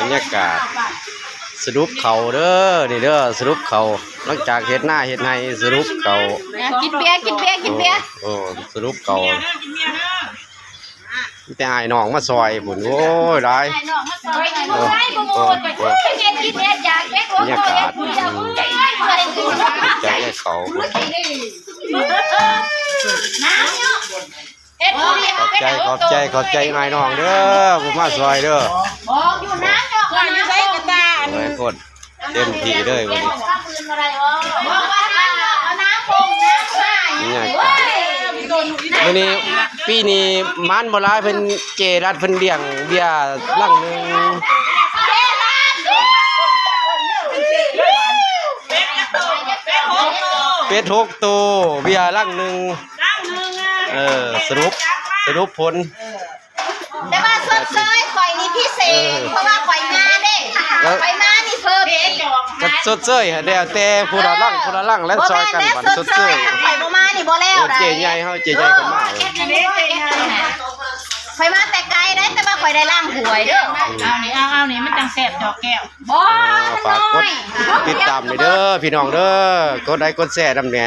บรรยากาศสรุปเขาเด้อนี่เด้อสรุปเขาหลังจากเฮ็ดหน้าเฮ็ดไห้สรุปเขากินเบียร์กินเบียร์กินเบียร์โอ้สรุปเขาแต่ไอ้น้องมาซอยพุ่นโอ้ยหลายบรรยากาศใจเขาขอบใจนายน้องเด้อผมมาซอยเด้อโอ้ยโคตรเต็มที่เลยวันนี้วันนี้ปีนี้มันบ่หลายเพิ่นเจรัดเพิ่นเลี้ยงเบียร์ลังนึงเป็ด6ตัวเบียร์ลังนึงสรุปผลแต่ว่าสดเลยข่อยนี่พิเศษเพราะว่าข่อยมาเด้ข่อยมานี่เพิ่มก็สดเซ้ยแล้วแต่ผู้ละลังและซอยกันบัดสดเซ้ยข่อยบ่มานี่บ่แล้วได้เจ๊ใหญ่เฮาเจ๊ใหญ่ก็มาข่อยมาแต่ไกลได้แต่ว่าข่อยได้ล่างหวยเด้อเอานี่มันจังแซ่บดอกแก้วบ่ฝากกดติดตามเด้อพี่น้องเด้อกดไลค์กดแชร์นำแน่